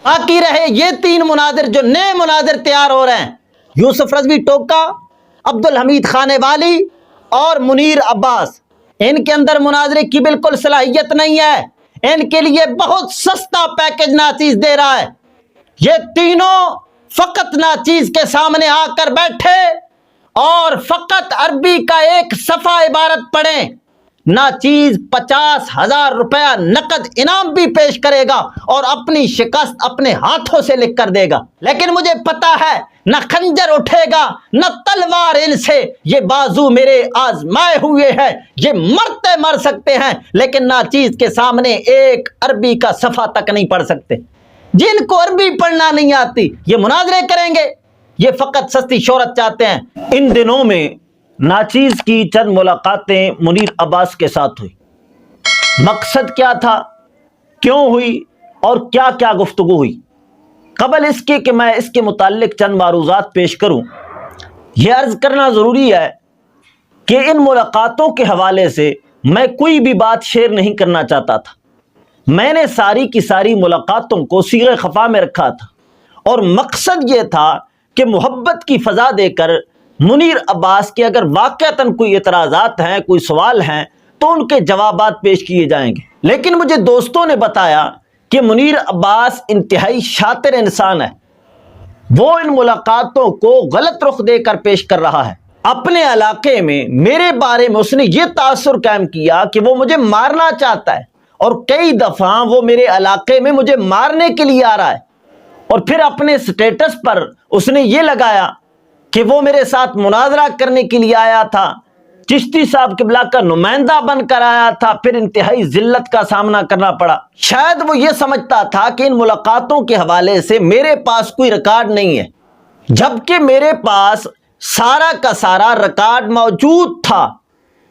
باقی رہے یہ 3 مناظر جو نئے مناظر تیار ہو رہے ہیں، یوسف رضوی ٹوکا، عبدالحمید خانے والی اور منیر عباس۔ ان کے اندر مناظرے کی بالکل صلاحیت نہیں ہے، ان کے لیے بہت سستا پیکج ناچیز دے رہا ہے۔ یہ تینوں فقط ناچیز کے سامنے آ کر بیٹھے اور فقط عربی کا ایک صفحہ عبارت پڑھیں، ناچیز 50,000 روپیہ نقد انعام بھی پیش کرے گا اور اپنی شکست اپنے ہاتھوں سے لکھ کر دے گا۔ لیکن مجھے پتا ہے نہ خنجر اٹھے گا نہ تلوار ان سے، یہ بازو میرے آزمائے ہوئے ہیں، یہ مرتے مر سکتے ہیں لیکن ناچیز کے سامنے ایک عربی کا صفحہ تک نہیں پڑھ سکتے۔ جن کو عربی پڑھنا نہیں آتی یہ مناظرے کریں گے، یہ فقط سستی شہرت چاہتے ہیں۔ ان دنوں میں ناچیز کی چند ملاقاتیں منیر عباس کے ساتھ ہوئی۔ مقصد کیا تھا، کیوں ہوئی اور کیا کیا گفتگو ہوئی؟ قبل اس کے کہ میں اس کے متعلق چند معروضات پیش کروں، یہ عرض کرنا ضروری ہے کہ ان ملاقاتوں کے حوالے سے میں کوئی بھی بات شیئر نہیں کرنا چاہتا تھا۔ میں نے ساری کی ساری ملاقاتوں کو صیغہ خفا میں رکھا تھا اور مقصد یہ تھا کہ محبت کی فضا دے کر منیر عباس کے اگر واقعتاً کوئی اعتراضات ہیں، کوئی سوال ہیں تو ان کے جوابات پیش کیے جائیں گے۔ لیکن مجھے دوستوں نے بتایا کہ منیر عباس انتہائی شاطر انسان ہے، وہ ان ملاقاتوں کو غلط رخ دے کر پیش کر رہا ہے۔ اپنے علاقے میں میرے بارے میں اس نے یہ تاثر قائم کیا کہ وہ مجھے مارنا چاہتا ہے اور کئی دفعہ وہ میرے علاقے میں مجھے مارنے کے لیے آ رہا ہے، اور پھر اپنے سٹیٹس پر اس نے یہ لگایا کہ وہ میرے ساتھ مناظرہ کرنے کے لیے آیا تھا، چشتی صاحب قبلہ کا نمائندہ بن کر آیا تھا، پھر انتہائی ذلت کا سامنا کرنا پڑا۔ شاید وہ یہ سمجھتا تھا کہ ان ملاقاتوں کے حوالے سے میرے پاس کوئی ریکارڈ نہیں ہے، جبکہ میرے پاس سارا کا سارا ریکارڈ موجود تھا۔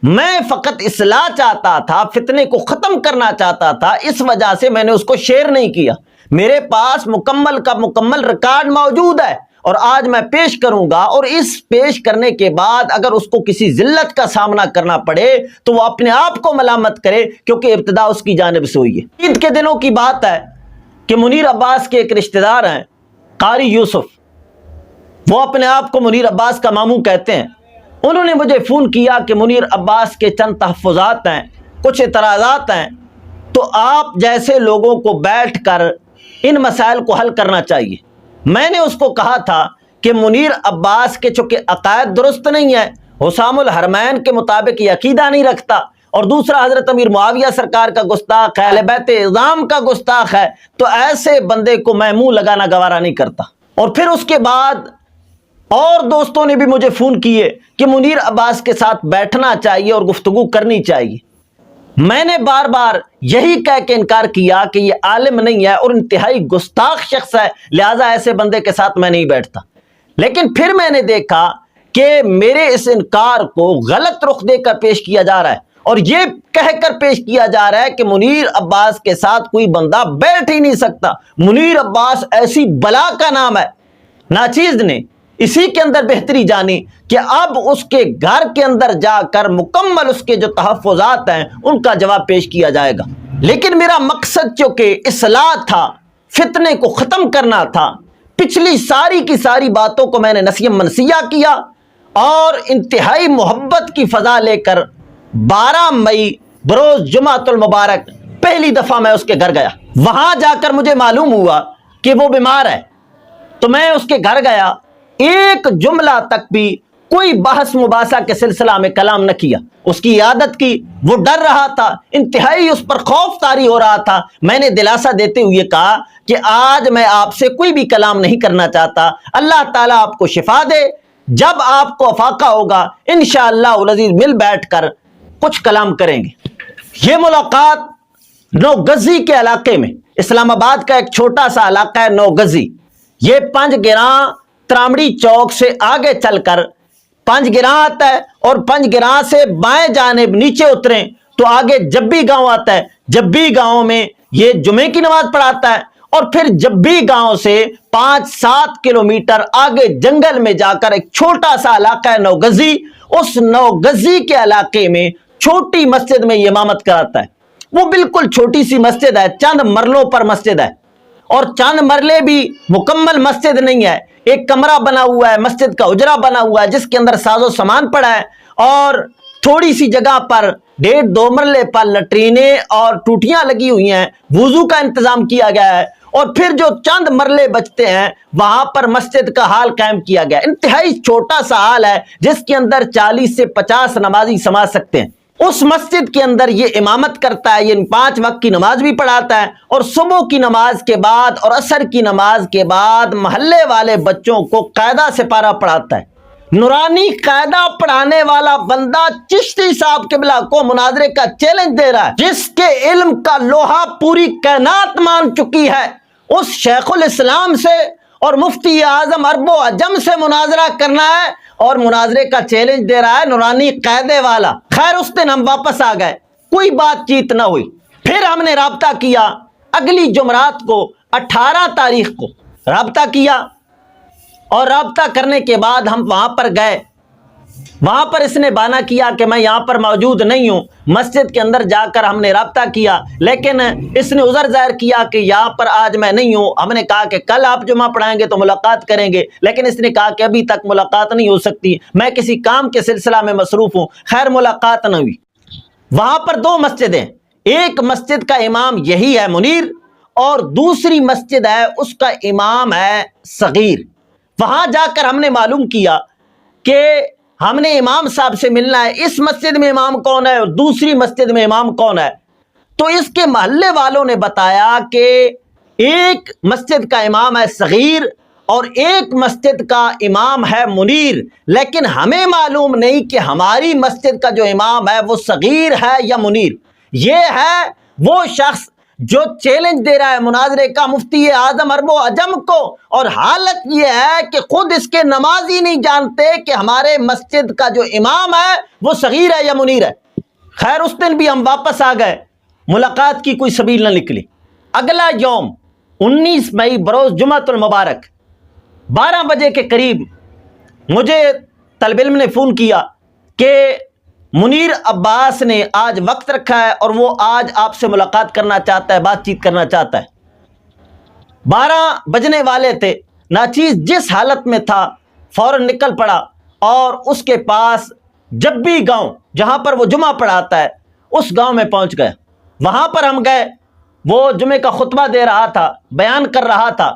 میں فقط اصلاح چاہتا تھا، فتنے کو ختم کرنا چاہتا تھا، اس وجہ سے میں نے اس کو شیئر نہیں کیا۔ میرے پاس مکمل کا مکمل ریکارڈ موجود ہے اور آج میں پیش کروں گا، اور اس پیش کرنے کے بعد اگر اس کو کسی ذلت کا سامنا کرنا پڑے تو وہ اپنے آپ کو ملامت کرے، کیونکہ ابتدا اس کی جانب سے ہوئی ہے۔ عید کے دنوں کی بات ہے کہ منیر عباس کے ایک رشتہ دار ہیں قاری یوسف، وہ اپنے آپ کو منیر عباس کا ماموں کہتے ہیں۔ انہوں نے مجھے فون کیا کہ منیر عباس کے چند تحفظات ہیں، کچھ اعتراضات ہیں، تو آپ جیسے لوگوں کو بیٹھ کر ان مسائل کو حل کرنا چاہیے۔ میں نے اس کو کہا تھا کہ منیر عباس کے چونکہ عقائد درست نہیں ہے، حسام الحرمین کے مطابق یہ عقیدہ نہیں رکھتا، اور دوسرا حضرت امیر معاویہ سرکار کا گستاخ ہے، اہل بیت اعظام کا گستاخ ہے، تو ایسے بندے کو میں منہ لگانا گوارا نہیں کرتا۔ اور پھر اس کے بعد اور دوستوں نے بھی مجھے فون کیے کہ منیر عباس کے ساتھ بیٹھنا چاہیے اور گفتگو کرنی چاہیے۔ میں نے بار بار یہی کہہ کے انکار کیا کہ یہ عالم نہیں ہے اور انتہائی گستاخ شخص ہے، لہٰذا ایسے بندے کے ساتھ میں نہیں بیٹھتا۔ لیکن پھر میں نے دیکھا کہ میرے اس انکار کو غلط رخ دے کر پیش کیا جا رہا ہے، اور یہ کہہ کر پیش کیا جا رہا ہے کہ منیر عباس کے ساتھ کوئی بندہ بیٹھ ہی نہیں سکتا۔ منیر عباس ایسی بلا کا نام ہے۔ ناچیز نے اسی کے اندر بہتری جانی کہ اب اس کے گھر کے اندر جا کر مکمل اس کے جو تحفظات ہیں ان کا جواب پیش کیا جائے گا۔ لیکن میرا مقصد چونکہ اصلاح تھا، فتنے کو ختم کرنا تھا، پچھلی ساری کی ساری باتوں کو میں نے نسیہ منسیہ کیا اور انتہائی محبت کی فضا لے کر 12 مئی بروز جمعۃ المبارک پہلی دفعہ میں اس کے گھر گیا۔ وہاں جا کر مجھے معلوم ہوا کہ وہ بیمار ہے، تو میں اس کے گھر گیا، ایک جملہ تک بھی کوئی بحث مباحثہ کے سلسلہ میں کلام نہ کیا، اس کی عیادت کی۔ وہ ڈر رہا تھا، انتہائی اس پر خوف طاری ہو رہا تھا۔ میں نے دلاسا دیتے ہوئے کہا کہ آج میں آپ سے کوئی بھی کلام نہیں کرنا چاہتا، اللہ تعالیٰ آپ کو شفا دے، جب آپ کو افاقہ ہوگا انشاءاللہ العزیز مل بیٹھ کر کچھ کلام کریں گے۔ یہ ملاقات نوگزی کے علاقے میں، اسلام آباد کا ایک چھوٹا سا علاقہ ہے نوگزی، یہ 5 گراں ترامڑی چوک سے آگے چل کر 5 گراں آتا ہے، اور 5 گراں سے بائیں جانب نیچے اتریں تو آگے جبی گاؤں آتا ہے۔ جبی گاؤں میں یہ جمعے کی نماز پڑھاتا ہے، اور پھر جبی گاؤں سے 5-7 کلومیٹر آگے جنگل میں جا کر ایک چھوٹا سا علاقہ ہے نوگزی، اس نوگزی کے علاقے میں چھوٹی مسجد میں یہ امامت کراتا ہے۔ وہ بالکل چھوٹی سی مسجد ہے، چند مرلوں پر مسجد ہے، اور چند مرلے بھی مکمل مسجد نہیں ہے، ایک کمرہ بنا ہوا ہے، مسجد کا حجرہ بنا ہوا ہے جس کے اندر ساز و سامان پڑا ہے، اور تھوڑی سی جگہ پر 1.5-2 مرلے پر لٹرینے اور ٹوٹیاں لگی ہوئی ہیں، وضو کا انتظام کیا گیا ہے، اور پھر جو چند مرلے بچتے ہیں وہاں پر مسجد کا حال قائم کیا گیا۔ انتہائی چھوٹا سا حال ہے جس کے اندر 40 سے 50 نمازی سما سکتے ہیں۔ اس مسجد کے اندر یہ امامت کرتا ہے، یہ 5 وقت کی نماز بھی پڑھاتا ہے، اور صبح کی نماز کے بعد اور عصر کی نماز کے بعد محلے والے بچوں کو قاعدہ سپارہ پڑھاتا ہے۔ نورانی قاعدہ پڑھانے والا بندہ چشتی صاحب قبلہ کو مناظرے کا چیلنج دے رہا ہے، جس کے علم کا لوہا پوری کائنات مان چکی ہے، اس شیخ الاسلام سے اور مفتی اعظم عرب و عجم سے مناظرہ کرنا ہے، اور مناظرے کا چیلنج دے رہا ہے نورانی قاعدے والا۔ خیر اس دن ہم واپس آ گئے، کوئی بات چیت نہ ہوئی۔ پھر ہم نے رابطہ کیا اگلی جمعرات کو 18 تاریخ کو رابطہ کیا، اور رابطہ کرنے کے بعد ہم وہاں پر گئے۔ وہاں پر اس نے بہانہ کیا کہ میں یہاں پر موجود نہیں ہوں، مسجد کے اندر جا کر ہم نے رابطہ کیا، لیکن اس نے عذر ظاہر کیا کہ یہاں پر آج میں نہیں ہوں۔ ہم نے کہا کہ کل آپ جمعہ پڑھائیں گے تو ملاقات کریں گے، لیکن اس نے کہا کہ ابھی تک ملاقات نہیں ہو سکتی، میں کسی کام کے سلسلہ میں مصروف ہوں۔ خیر ملاقات نہ ہوئی۔ وہاں پر 2 مسجدیں، ایک مسجد کا امام یہی ہے منیر، اور دوسری مسجد ہے اس کا امام ہے صغیر۔ وہاں جا کر ہم نے معلوم کیا کہ ہم نے امام صاحب سے ملنا ہے، اس مسجد میں امام کون ہے اور دوسری مسجد میں امام کون ہے۔ تو اس کے محلے والوں نے بتایا کہ ایک مسجد کا امام ہے صغیر اور ایک مسجد کا امام ہے منیر، لیکن ہمیں معلوم نہیں کہ ہماری مسجد کا جو امام ہے وہ صغیر ہے یا منیر۔ یہ ہے وہ شخص جو چیلنج دے رہا ہے مناظرے کا مفتی اعظم عرب و عجم کو، اور حالت یہ ہے کہ خود اس کے نمازی نہیں جانتے کہ ہمارے مسجد کا جو امام ہے وہ صغیر ہے یا منیر ہے۔ خیر اس دن بھی ہم واپس آ گئے، ملاقات کی کوئی سبیل نہ نکلی۔ اگلا یوم 19 مئی بروز جمعۃ المبارک 12 بجے کے قریب مجھے طالب علم نے فون کیا کہ منیر عباس نے آج وقت رکھا ہے اور وہ آج آپ سے ملاقات کرنا چاہتا ہے، بات چیت کرنا چاہتا ہے۔ 12 بجنے والے تھے، ناچیز جس حالت میں تھا فوراً نکل پڑا، اور اس کے پاس جبی گاؤں جہاں پر وہ جمعہ پڑھاتا ہے اس گاؤں میں پہنچ گئے۔ وہاں پر ہم گئے، وہ جمعے کا خطبہ دے رہا تھا، بیان کر رہا تھا۔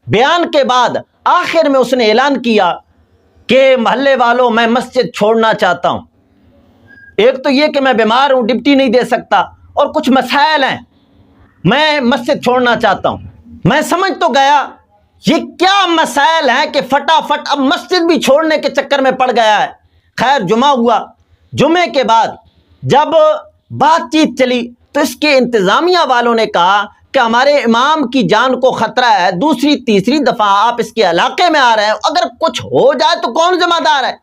بیان کے بعد آخر میں اس نے اعلان کیا کہ محلے والوں میں مسجد چھوڑنا چاہتا ہوں۔ ایک تو یہ کہ میں بیمار ہوں، ڈپٹی نہیں دے سکتا، اور کچھ مسائل ہیں، میں مسجد چھوڑنا چاہتا ہوں۔ میں سمجھ تو گیا یہ کیا مسائل ہیں کہ فٹافٹ اب مسجد بھی چھوڑنے کے چکر میں پڑ گیا ہے۔ خیر جمعہ ہوا، جمعے کے بعد جب بات چیت چلی تو اس کے انتظامیہ والوں نے کہا کہ ہمارے امام کی جان کو خطرہ ہے، دوسری تیسری دفعہ آپ اس کے علاقے میں آ رہے ہیں، اگر کچھ ہو جائے تو کون ذمہ دار ہے۔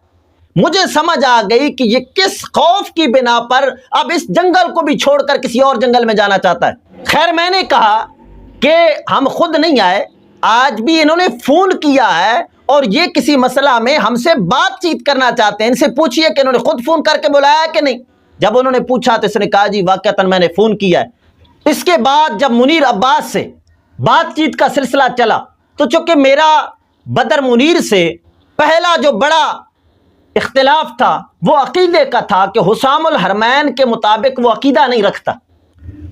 مجھے سمجھ آ گئی کہ یہ کس خوف کی بنا پر اب اس جنگل کو بھی چھوڑ کر کسی اور جنگل میں جانا چاہتا ہے۔ خیر میں نے کہا کہ ہم خود نہیں آئے، آج بھی انہوں نے فون کیا ہے اور یہ کسی مسئلہ میں ہم سے بات چیت کرنا چاہتے ہیں، ان سے پوچھئے کہ انہوں نے خود فون کر کے بلایا ہے کہ نہیں۔ جب انہوں نے پوچھا تو اس نے کہا جی واقعتاً میں نے فون کیا ہے۔ اس کے بعد جب منیر عباس سے بات چیت کا سلسلہ چلا تو چونکہ میرا بدر منیر سے پہلا جو بڑا اختلاف تھا وہ عقیدے کا تھا کہ حسام الحرمین کے مطابق وہ عقیدہ نہیں رکھتا،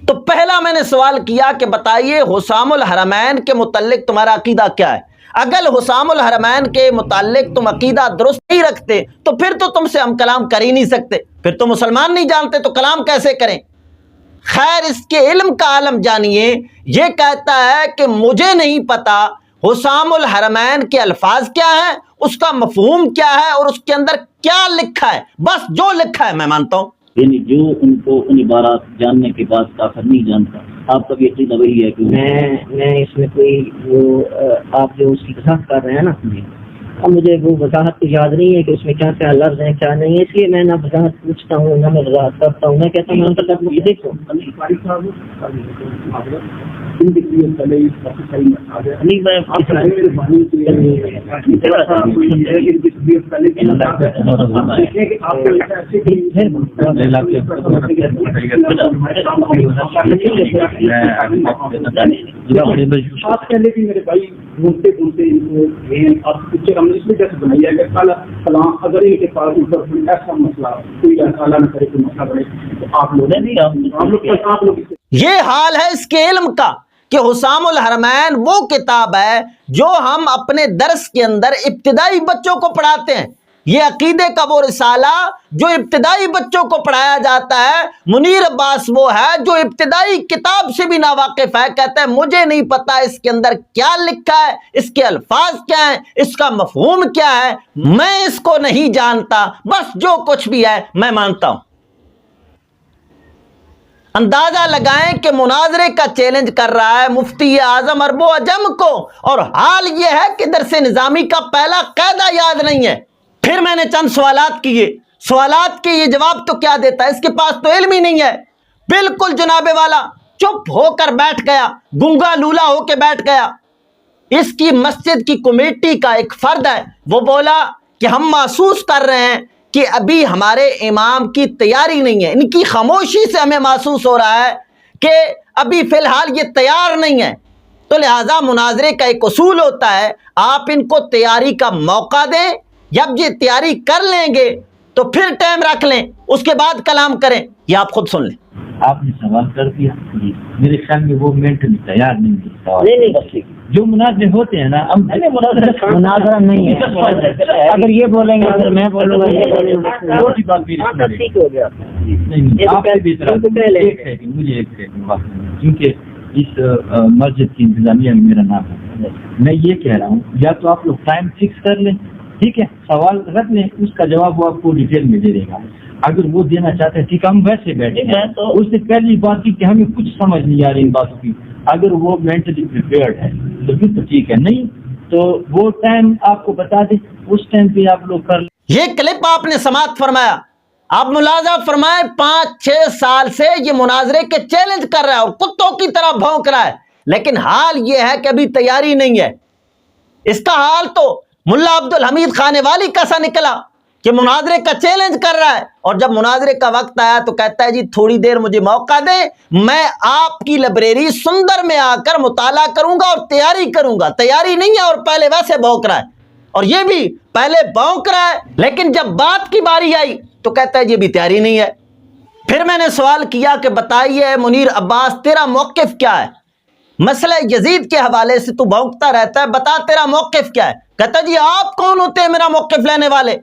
تو پہلا میں نے سوال کیا کہ بتائیے حسام الحرمین کے متعلق تمہارا عقیدہ کیا ہے؟ اگر حسام الحرمین کے متعلق تم عقیدہ درست نہیں رکھتے تو پھر تو تم سے ہم کلام کر ہی نہیں سکتے، پھر تو مسلمان نہیں جانتے تو کلام کیسے کریں۔ خیر اس کے علم کا عالم جانیے، یہ کہتا ہے کہ مجھے نہیں پتا حسام الحرمین کے الفاظ کیا ہیں، اس کا مفہوم کیا ہے اور اس کے اندر کیا لکھا ہے، بس جو لکھا ہے میں مانتا ہوں۔ یعنی جو ان کو ان عبارات جاننے کے بعد کافر نہیں جانتا، آپ کا بھی عقیدہ وہی ہے کہ میں اس میں کوئی وہ آپ جو اس کی قصاص کر رہے ہیں نا، اب مجھے وہ وضاحت تو یاد نہیں ہے کہ اس میں کیا کیا لفظ ہیں کیا نہیں ہے، اس لیے میں نہ وضاحت پوچھتا ہوں نہ میں وضاحت کرتا ہوں. میں کہتا ہوں کہ دیکھو آپ پہلے بھی میرے بھائی گھومتے گھومتے آپ پکچر ہم نے اس میں کیسے بنائی ہے کہ کل فلاں اگر ان کے پاس اوپر کوئی ایسا مسئلہ کوئی اللہ نہ کرے کوئی مسئلہ بنے تو آپ لوگ یہ حال ہے اس کے علم کا کہ حسام الحرمین وہ کتاب ہے جو ہم اپنے درس کے اندر ابتدائی بچوں کو پڑھاتے ہیں. یہ عقیدے کا وہ رسالہ جو ابتدائی بچوں کو پڑھایا جاتا ہے. منیر عباس وہ ہے جو ابتدائی کتاب سے بھی ناواقف ہے، کہتا ہے مجھے نہیں پتا اس کے اندر کیا لکھا ہے، اس کے الفاظ کیا ہیں، اس کا مفہوم کیا ہے، میں اس کو نہیں جانتا، بس جو کچھ بھی ہے میں مانتا ہوں. اندازہ لگائیں کہ مناظرے کا چیلنج کر رہا ہے مفتی اعظم عرب و عجم کو، اور حال یہ ہے کہ درس نظامی کا پہلا قاعدہ یاد نہیں ہے. پھر میں نے چند سوالات کیے، سوالات کے یہ جواب تو کیا دیتا ہے، اس کے پاس تو علم ہی نہیں ہے. بالکل جناب والا چپ ہو کر بیٹھ گیا، گنگا لولا ہو کے بیٹھ گیا. اس کی مسجد کی کمیٹی کا ایک فرد ہے، وہ بولا کہ ہم محسوس کر رہے ہیں کہ ابھی ہمارے امام کی تیاری نہیں ہے. ان کی خاموشی سے ہمیں محسوس ہو رہا ہے کہ ابھی فی الحال یہ تیار نہیں ہے. تو لہٰذا مناظرے کا ایک اصول ہوتا ہے، آپ ان کو تیاری کا موقع دیں، جب یہ تیاری کر لیں گے تو پھر ٹائم رکھ لیں، اس کے بعد کلام کریں. یہ آپ خود سن لیں. آپ نے سوال کر دیا، میرے خیال میں وہ مینٹلی تیار نہیں ہے. نہیں بس جو مناظرے ہوتے ہیں نا، ہم مناظرہ نہیں ہے. اگر یہ بولیں گے اگر میں بولوں گا چھوٹی بات بھی ٹھیک ہو گیا. آپ سے بھی مجھے ایک کیونکہ اس مسجد کی انتظامیہ میں میرا نام ہے، میں یہ کہہ رہا ہوں یا تو آپ لوگ ٹائم فکس کر لیں، ٹھیک ہے، سوال رکھ لیں، اس کا جواب وہ آپ کو ڈیٹیل میں دے دے گا. اگر وہ دینا چاہتے ہیں ٹھیک ہے، ہم ویسے بیٹھے ہیں. اس سے پہلی بات کی کہ ہمیں کچھ سمجھ نہیں آ رہی ان باتوں کی. اگر وہ مینٹلی پریپیئرڈ ہے تو پھر تو ٹھیک ہے، نہیں تو وہ ٹائم آپ کو بتا دیں، اس ٹائم پہ آپ لوگ کر لیں. یہ کلپ آپ نے سماعت فرمایا. آپ ملاحظہ فرمائیں 5-6 سال سے یہ مناظرے کے چیلنج کر رہا ہے اور کتوں کی طرح بھونک رہا ہے، لیکن حال یہ ہے کہ ابھی تیاری نہیں ہے. اس کا حال تو ملا عبد الحمید خانے والی کا سا نکلا کہ مناظرے کا چیلنج کر رہا ہے، اور جب مناظرے کا وقت آیا تو کہتا ہے جی تھوڑی دیر مجھے موقع دیں، میں آپ کی لائبریری سندر میں آ کر مطالعہ کروں گا اور تیاری کروں گا. تیاری نہیں ہے اور پہلے ویسے بھونک رہا ہے، اور یہ بھی پہلے بھونک رہا ہے لیکن جب بات کی باری آئی تو کہتا ہے یہ بھی تیاری نہیں ہے. پھر میں نے سوال کیا کہ بتائیے منیر عباس تیرا موقف کیا ہے، مسئلہ یزید کے حوالے سے تو بھونکتا رہتا ہے، بتا تیرا موقف کیا ہے. کہتا جی آپ کون ہوتے ہیں میرا موقف لینے والے.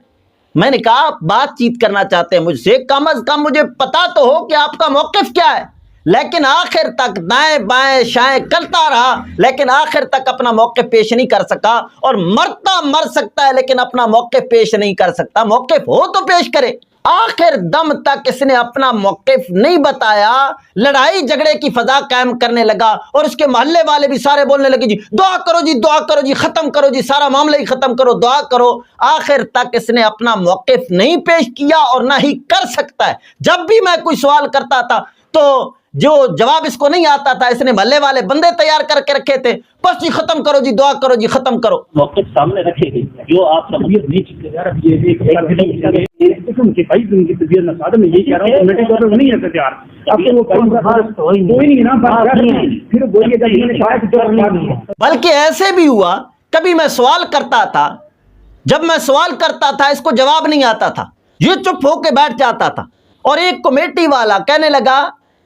میں نے کہا آپ بات چیت کرنا چاہتے ہیں مجھ سے، کم از کم مجھے پتا تو ہو کہ آپ کا موقف کیا ہے. لیکن آخر تک دائیں بائیں شائیں کرتا رہا، لیکن آخر تک اپنا موقف پیش نہیں کر سکا. اور مرتا مر سکتا ہے لیکن اپنا موقف پیش نہیں کر سکتا. موقف ہو تو پیش کرے. آخر دم تک اس نے اپنا موقف نہیں بتایا، لڑائی جھگڑے کی فضا قائم کرنے لگا، اور اس کے محلے والے بھی سارے بولنے لگے جی دعا کرو جی، دعا کرو جی، ختم کرو جی، سارا معاملہ ہی ختم کرو، دعا کرو. آخر تک اس نے اپنا موقف نہیں پیش کیا اور نہ ہی کر سکتا ہے. جب بھی میں کوئی سوال کرتا تھا تو جو جواب اس کو نہیں آتا تھا، اس نے محلے والے بندے تیار کر کے رکھے تھے، بس جی ختم کرو جی، دعا کرو جی، ختم کرو. موقف سامنے رکھے گی جو آپ کا طبیعت نہیں چکے یار. اب یہ بھائی ان کی طبیعت نہ سادہ، میں یہ کہہ رہا ہوں کمیٹی طور پر نہیں ہے تیار. اب تو وہ کوئی نہیں نا، پھر بولیے. بلکہ ایسے بھی ہوا کبھی میں سوال کرتا تھا، جب میں سوال کرتا تھا اس کو جواب نہیں آتا تھا، یہ چپ ہو کے بیٹھ جاتا تھا. اور ایک کمیٹی والا کہنے لگا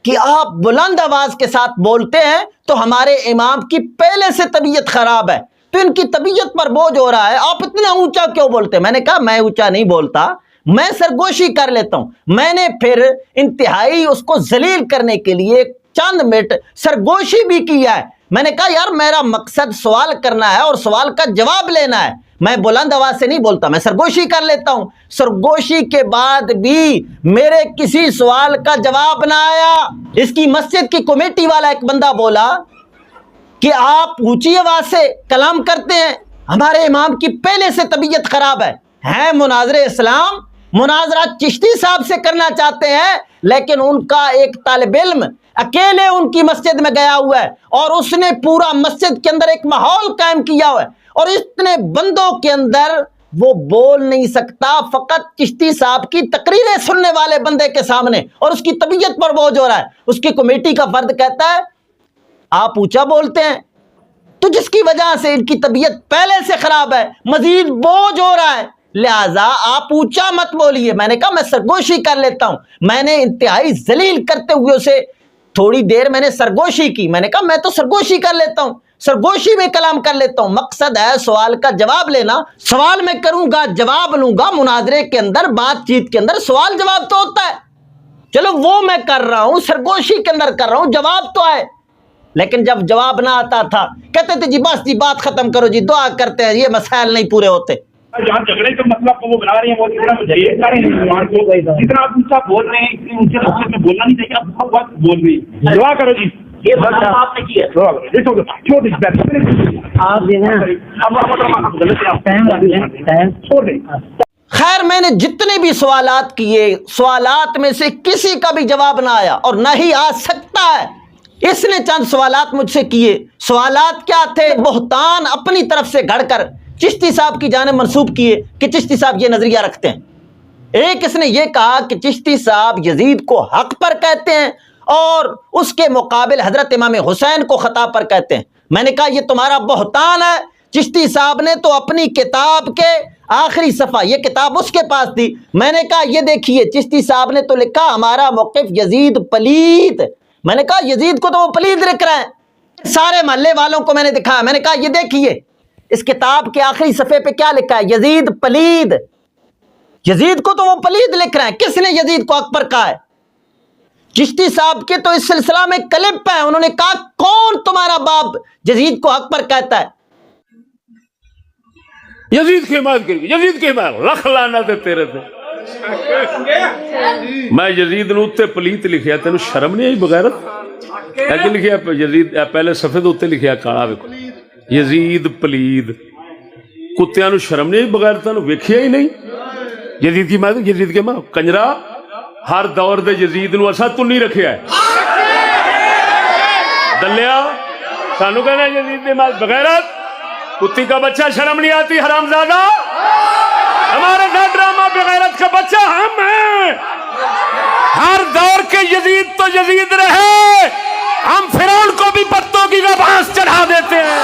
کہ آپ بلند آواز کے ساتھ بولتے ہیں تو ہمارے امام کی پہلے سے طبیعت خراب ہے، تو ان کی طبیعت پر بوجھ ہو رہا ہے، آپ اتنا اونچا کیوں بولتے ہیں. میں نے کہا میں اونچا نہیں بولتا، میں سرگوشی کر لیتا ہوں. میں نے پھر انتہائی اس کو ذلیل کرنے کے لیے چند منٹ سرگوشی بھی کیا ہے. میں نے کہا یار میرا مقصد سوال کرنا ہے اور سوال کا جواب لینا ہے، میں بلند آواز سے نہیں بولتا، میں سرگوشی کر لیتا ہوں. سرگوشی کے بعد بھی میرے کسی سوال کا جواب نہ آیا. اس کی مسجد کی کمیٹی والا ایک بندہ بولا کہ آپ اونچی آواز سے کلام کرتے ہیں، ہمارے امام کی پہلے سے طبیعت خراب ہے مناظر اسلام، مناظرہ چشتی صاحب سے کرنا چاہتے ہیں، لیکن ان کا ایک طالب علم اکیلے ان کی مسجد میں گیا ہوا ہے اور اس نے پورا مسجد کے اندر ایک ماحول قائم کیا ہوا ہے، اور اتنے بندوں کے اندر وہ بول نہیں سکتا، فقط چشتی صاحب کی تقریریں سننے والے بندے کے سامنے، اور اس کی طبیعت پر بوجھ ہو رہا ہے۔ اس کی کمیٹی کا فرد کہتا ہے آپ اونچا بولتے ہیں، تو جس کی وجہ سے ان کی طبیعت پہلے سے خراب ہے، مزید بوجھ ہو رہا ہے، لہذا آپ اونچا مت بولیے۔ میں نے کہا میں سرگوشی کر لیتا ہوں۔ میں نے انتہائی ذلیل کرتے ہوئے اسے تھوڑی دیر میں نے سرگوشی کی، میں نے کہا میں تو سرگوشی کر لیتا ہوں، سرگوشی میں کلام کر لیتا ہوں، مقصد ہے سوال کا جواب لینا، سوال میں کروں گا جواب لوں گا، مناظرے کے اندر بات چیت کے اندر سوال جواب تو ہوتا ہے، چلو وہ میں کر رہا ہوں، سرگوشی کے اندر کر رہا ہوں، جواب تو آئے۔ لیکن جب جواب نہ آتا تھا کہتے تھے جی بس جی بات ختم کرو جی، دعا کرتے ہیں، یہ مسائل نہیں پورے ہوتے۔ جہاں جھگڑے کا مسئلہ کو وہ بنا رہے ہیں وہ جتنا آپ اونچا بول رہے ہیں اتنی اونچے لفظ میں بولنا نہیں چاہیے، آپ بہت وقت بول رہی ہیں۔ دعا کرو جی، یہ بات آپ نے کی ہے۔ آپ جو ہے چھوڑ دیں۔ خیر میں نے جتنے بھی سوالات کیے، سوالات میں سے کسی کا بھی جواب نہ آیا اور نہ ہی آ سکتا ہے۔ اس نے چند سوالات مجھ سے کیے، سوالات کیا تھے؟ بہتان اپنی طرف سے گھڑ کر چشتی صاحب کی جانب منسوب کیے کہ چشتی صاحب یہ نظریہ رکھتے ہیں۔ ایک اس نے یہ کہا کہ چشتی صاحب یزید کو حق پر کہتے ہیں اور اس کے مقابل حضرت امام حسین کو خطا پر کہتے ہیں۔ میں نے کہا یہ تمہارا بہتان ہے۔ چشتی صاحب نے تو اپنی کتاب کے آخری صفحہ، یہ کتاب اس کے پاس تھی، میں نے کہا یہ دیکھیے چشتی صاحب نے تو لکھا ہمارا موقف یزید پلید۔ میں نے کہا یزید کو تو وہ پلید لکھ رہے ہیں۔ سارے محلے والوں کو میں نے دکھایا، میں نے کہا یہ دیکھیے اس کتاب کے آخری صفحے پہ کیا لکھا ہے، یزید پلید۔ یزید کو تو وہ پلید لکھ رہے ہیں، کس نے یزید کو حق پر کہا ہے؟ چشتی صاحب کے تو اس سلسلہ میں کلپ ہے، انہوں نے کہا کون تمہارا باپ یزید کو حق پر کہتا ہے؟ یزید کی حمایت کرے گی، یزید کی حمایت، لکھ لعنت ہے تیرے تے۔ میں یزید نو تے پلیت لکھیا، تینوں شرم نہیں آئی بغیرت؟ ایک لکھیا یزید پہلے صفحے دے اوتے لکھیا کالا ویکھو یزید پلید، کتیاں نو شرم نہیں آئی بغیرتاں نو ویکھیا ہی نہیں۔ یزید کی حمایت، یزید کے ماں کنجرا ہر دور دے یزید نو اسا تو نہیں رکھیا ہے دلیا، سانو کہنا یزید کی حمایت بغیرت، کتی کا بچہ شرم نہیں آتی حرامزادہ، ہمارے ساتھ ڈرامہ بغیرت کا بچہ ہم ہیں۔ ہر دور کے یزید تو یزید رہے، ہم فرعون کو بھی پتوں کی گھاس چڑھا دیتے ہیں۔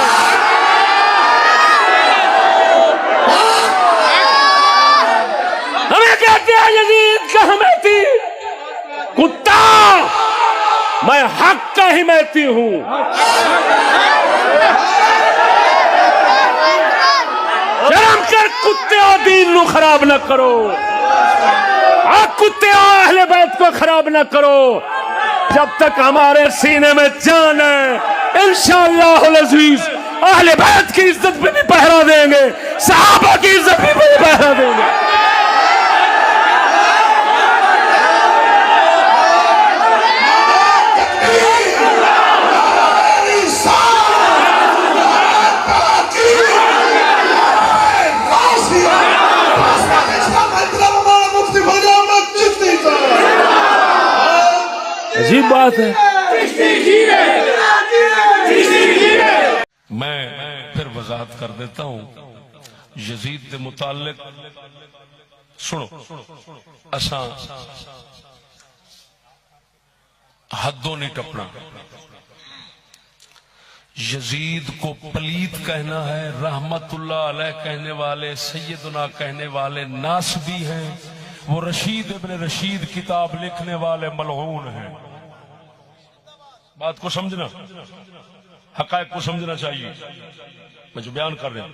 ہمیں کہتے ہیں یزید کا حمیتی، کتا میں حق کا حمیتی ہوں۔ شرم کر کتے اور دین نو خراب نہ کرو، کتے اور اہل بیت کو خراب نہ کرو۔ جب تک ہمارے سینے میں جان ہے انشاءاللہ العزیز اہل بیت کی عزت پہ بھی پہرا دیں گے، صحابہ کی عزت پہ بھی پہرا دیں گے۔ عجیب بات ہے۔ میں پھر وضاحت کر دیتا ہوں یزید کے متعلق۔ سنو، اساں حدوں نہیں ٹپنا۔ یزید کو پلید کہنا ہے، رحمت اللہ علیہ کہنے والے، سیدنا کہنے والے ناس بھی ہیں، وہ رشید ابن رشید کتاب لکھنے والے ملعون ہیں۔ بات کو سمجھنا، حقائق کو سمجھنا چاہیے۔ میں جو بیان کر رہا ہوں،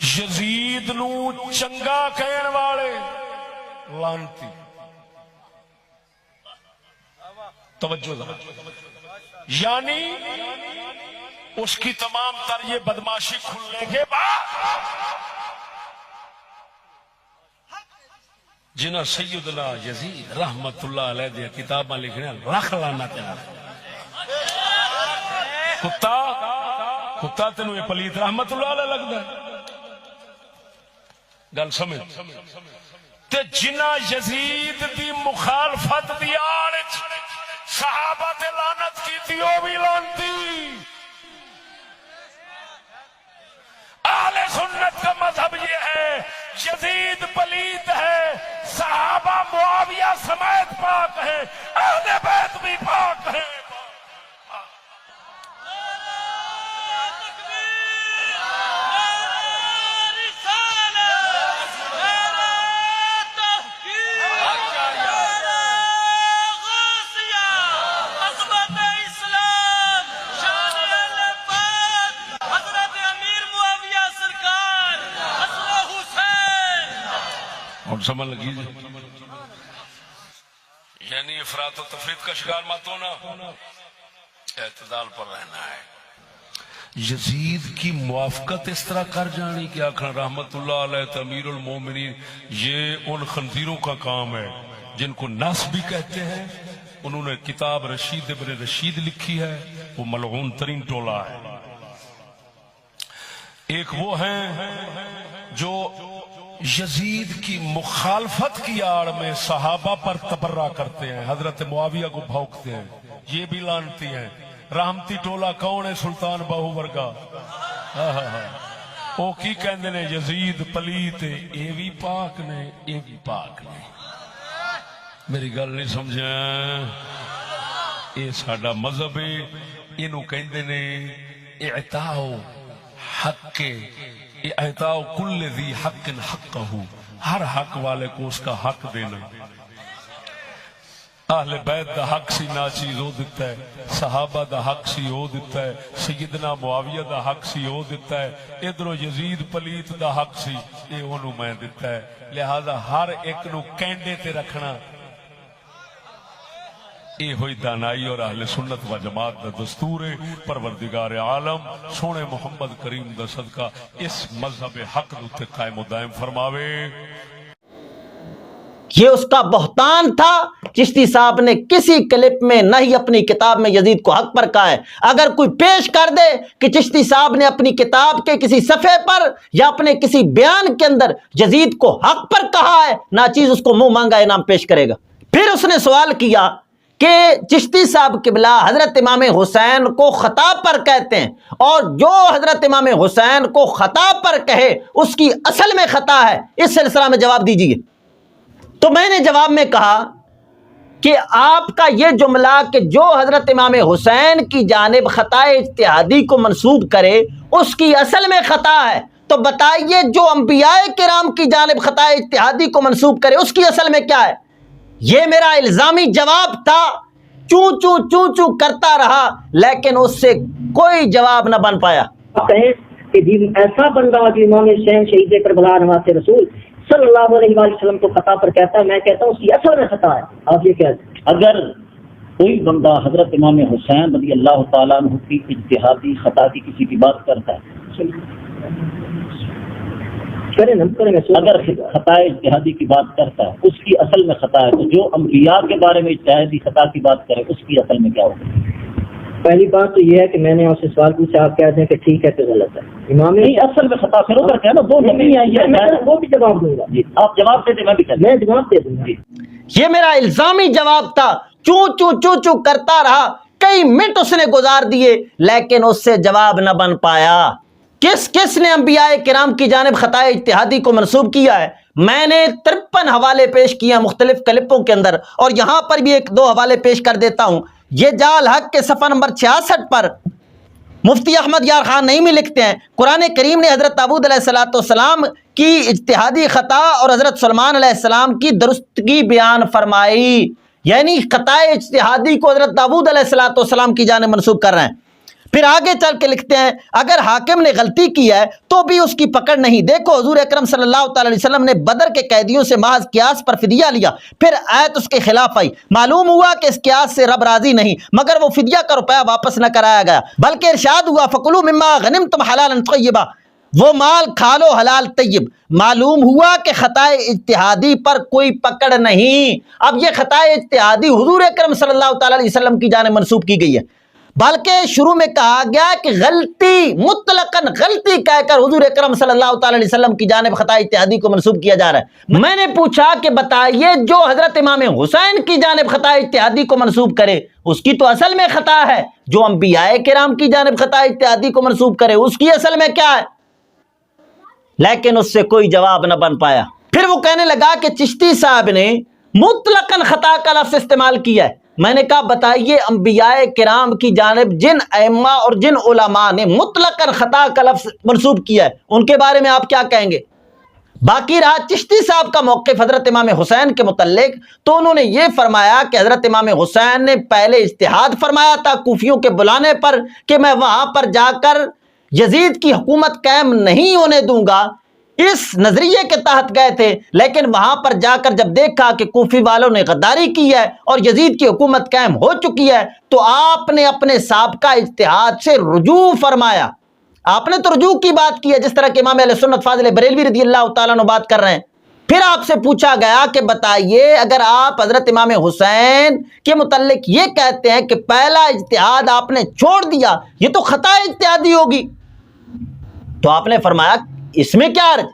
یزید نو چنگا کہنے والے لانتی، توجہ ذرا، یعنی اس کی تمام تر یہ بدماشی کھلنے کے بعد جنہ سیدنا یزید رحمت اللہ علیہ دیا کتاباں لکھنے رکھ لانا تیار کتا کتا تینوں یہ پلیت رحمت اللہ علیہ لگدا ہے؟ گل سمجھ تے جنہ یزید دی مخالفت دی آڑ صحابہ تے لعنت کیتی او بھی لعنتی. اہل سنت کا مذہب یہ ہے یزید پلیت ہے، صحابہ معاویہ سمیت پاک ہے، اہل بیت بھی پاک ہے. سمجھ لگی یعنی افراط و تفریط کا شکار مت ہونا، اعتدال پر رہنا ہے. یزید کی موافقت اس طرح کر جانی کہ آخر رحمت اللہ علیہ امیر المومنین، یہ ان خنزیروں کا کام ہے جن کو نصبی کہتے ہیں. انہوں نے کتاب رشید ابن رشید لکھی ہے، وہ ملعون ترین ٹولہ ہے. ایک وہ ہیں جو یزید کی مخالفت کی آڑ میں صحابہ پر تبرہ کرتے ہیں، حضرت معاویہ کو بھونکتے ہیں، یہ بھی لعنتی ہیں. رحمتی ٹولہ کون ہے؟ سلطان باہو ورگا. وہ کی کہندے نے یزید پلیت، اے بھی پاک نے اے بھی پاک نے. میری گل نہیں سمجھا؟ یہ ساڈا مذہب ہے، اینو کہندے نے اعطاء حق، اعطاء کل ذی حق حقہ، ہر حق والے کو اس کا حق دینا. اہل بیت دا حق سی ناچیز ہو دیتا ہے، صحابہ دا حق سی ہو دیتا ہے، سیدنا معاویہ دا حق سی ہو دیتا ہے، ادھروں یزید پلیت دا حق سی یہ انہوں میں دیتا ہے. لہذا ہر ایک نو کینڈے تے رکھنا یہ ہوئی دانائی اور اہل سنت و جماعت دا دستور ہے. پروردگار عالم سونے محمد کریم دا صدقہ اس مذہب حق تے قائم و دائم فرماوے. یہ اس کا بہتان تھا. چشتی صاحب نے کسی کلپ میں نہ ہی اپنی کتاب میں یزید کو حق پر کہا ہے. اگر کوئی پیش کر دے کہ چشتی صاحب نے اپنی کتاب کے کسی صفحے پر یا اپنے کسی بیان کے اندر یزید کو حق پر کہا ہے، ناچیز اس کو منہ مانگا انعام پیش کرے گا. پھر اس نے سوال کیا کہ چشتی صاحب قبلہ حضرت امام حسین کو خطا پر کہتے ہیں، اور جو حضرت امام حسین کو خطا پر کہے اس کی اصل میں خطا ہے. اس سلسلہ میں جواب دیجیے. تو میں نے جواب میں کہا کہ آپ کا یہ جملہ کہ جو حضرت امام حسین کی جانب خطا اجتہادی کو منسوب کرے اس کی اصل میں خطا ہے، تو بتائیے جو انبیاء کرام کی جانب خطا اجتہادی کو منسوب کرے اس کی اصل میں کیا ہے. یہ میرا الزامی جواب تھا. چوں چوں چوں چوں کرتا رہا لیکن اس سے کوئی جواب نہ بن پایا. آپ کہیں کہ جی ایسا بندہ جو امام حسین شہید کربلا نواز رسول صلی اللہ علیہ وآلہ وسلم کو خطا پر کہتا ہے، میں کہتا ہوں اس کی اصل میں خطا ہے. آپ یہ کہتے ہیں اگر کوئی بندہ حضرت امام حسین رضی اللہ تعالیٰ عنہ کی اجتہادی خطا کی کسی کی بات کرتا ہے، اگر خطا اجتہادی کی بات کرتا ہے اس کی اصل میں خطا ہے، تو جو انبیاء کے بارے میں اجتہادی خطا کی بات کرے اس کی اصل میں کیا ہوگا؟ پہلی بات تو یہ ہے کہ میں نے آپ سے سوال پوچھا، آپ کہتے ہیں کہ ٹھیک ہے تو غلط ہے. امام نہیں، اصل میں خطا پھر ادھر کیا نا دو نہیں آئی ہے، وہ بھی جواب دوں گا. آپ جواب دے دیں، میں جواب دے دوں گا. یہ میرا الزامی جواب تھا. چوں چوں چوں چوں کرتا رہا، کئی منٹ اس نے گزار دیے لیکن اس سے جواب نہ بن پایا. کس نے انبیاء کرام کی جانب خطا اجتہادی کو منسوب کیا ہے؟ میں نے 53 حوالے پیش کیا مختلف کلپوں کے اندر، اور یہاں پر بھی ایک دو حوالے پیش کر دیتا ہوں. یہ جال حق کے صفحہ نمبر 66 پر مفتی احمد یار خان نعیمی لکھتے ہیں قرآن کریم نے حضرت داؤد علیہ السلام کی اجتہادی خطا اور حضرت سلیمان علیہ السلام کی درستگی بیان فرمائی. یعنی خطا اجتہادی کو حضرت داؤد علیہ السلام کی جانب منسوب کر رہے ہیں. پھر آگے چل کے لکھتے ہیں اگر حاکم نے غلطی کی ہے تو بھی اس کی پکڑ نہیں. دیکھو حضور اکرم صلی اللہ تعالی علیہ وسلم نے بدر کے قیدیوں سے محض قیاس پر فدیہ لیا، پھر آیت اس کے خلاف آئی. معلوم ہوا کہ اس قیاس سے رب راضی نہیں، مگر وہ فدیہ کا روپیہ واپس نہ کرایا گیا، بلکہ ارشاد ہوا فَكُلُوا مِمَّا غَنِمْتُمْ حَلَالًا طَيِّبًا، وہ مال کھا لو حلال طیب. معلوم ہوا کہ خطا اجتہادی پر کوئی پکڑ نہیں. اب یہ خطا اجتہادی حضور اکرم صلی اللہ تعالی علیہ وسلم کی جانب منسوب کی گئی ہے. بلکہ شروع میں کہا گیا کہ غلطی مطلقاً غلطی کہہ کر حضور اکرم صلی اللہ تعالی علیہ وسلم کی جانب خطا اجتہادی کو منسوب کیا جا رہا ہے۔ میں نے پوچھا کہ بتائیے جو حضرت امام حسین کی جانب خطا اجتہادی کو منسوب کرے اس کی تو اصل میں خطا ہے، جو انبیاء کرام کی جانب خطا اجتہادی کو منسوب کرے اس کی اصل میں کیا ہے؟ لیکن اس سے کوئی جواب نہ بن پایا۔ پھر وہ کہنے لگا کہ چشتی صاحب نے مطلقاً خطا کا لفظ استعمال کیا ہے۔ میں نے کہا بتائیے انبیاء کرام کی جانب جن ائمہ اور جن علماء نے مطلقاً خطا کا لفظ منسوب کیا ہے ان کے بارے میں آپ کیا کہیں گے؟ باقی رہا چشتی صاحب کا موقف حضرت امام حسین کے متعلق، تو انہوں نے یہ فرمایا کہ حضرت امام حسین نے پہلے اجتہاد فرمایا تھا کوفیوں کے بلانے پر کہ میں وہاں پر جا کر یزید کی حکومت قائم نہیں ہونے دوں گا، اس نظریے کے تحت گئے تھے، لیکن وہاں پر جا کر جب دیکھا کہ کوفی والوں نے غداری کی ہے اور یزید کی حکومت قائم ہو چکی ہے تو آپ نے اپنے سابقہ اجتہاد سے رجوع فرمایا۔ آپ نے تو رجوع کی بات کی ہے جس طرح کہ امام اہل سنت فاضل بریلوی رضی اللہ تعالیٰ عنہ بات کر رہے ہیں۔ پھر آپ سے پوچھا گیا کہ بتائیے اگر آپ حضرت امام حسین کے متعلق یہ کہتے ہیں کہ پہلا اجتہاد آپ نے چھوڑ دیا یہ تو خطا اجتہادی ہوگی، تو آپ نے فرمایا اس میں کیا عرض،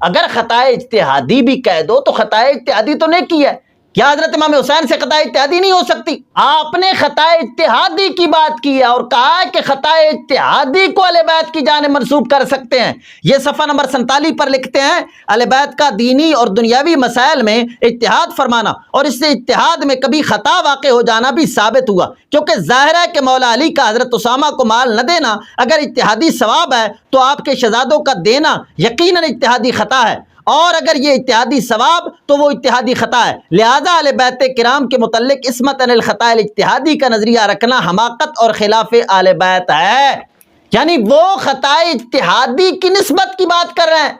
اگر خطا اجتہادی بھی کہہ دو تو خطا اجتہادی تو نہیں کی ہے، کیا حضرت امام حسین سے خطا اجتہادی نہیں ہو سکتی؟ آپ نے خطا اجتہادی کی بات کی ہے اور کہا ہے کہ خطا اجتہادی کو اہل بیت کی جانب منسوب کر سکتے ہیں۔ یہ صفحہ نمبر 47 پر لکھتے ہیں اہل بیت کا دینی اور دنیاوی مسائل میں اجتہاد فرمانا اور اس سے اجتہاد میں کبھی خطا واقع ہو جانا بھی ثابت ہوا، کیونکہ ظاہر ہے کہ مولا علی کا حضرت اسامہ کو مال نہ دینا اگر اجتہادی ثواب ہے تو آپ کے شہزادوں کا دینا یقیناً اجتہادی خطا ہے، اور اگر یہ اجتہادی ثواب تو وہ اجتہادی خطا ہے، لہذا اہل بیت کرام کے متعلق عصمت عن الخطا الاجتہادی کا نظریہ رکھنا حماقت اور خلاف اہل بیت ہے۔ یعنی وہ خطا اجتہادی کی نسبت کی بات کر رہے ہیں،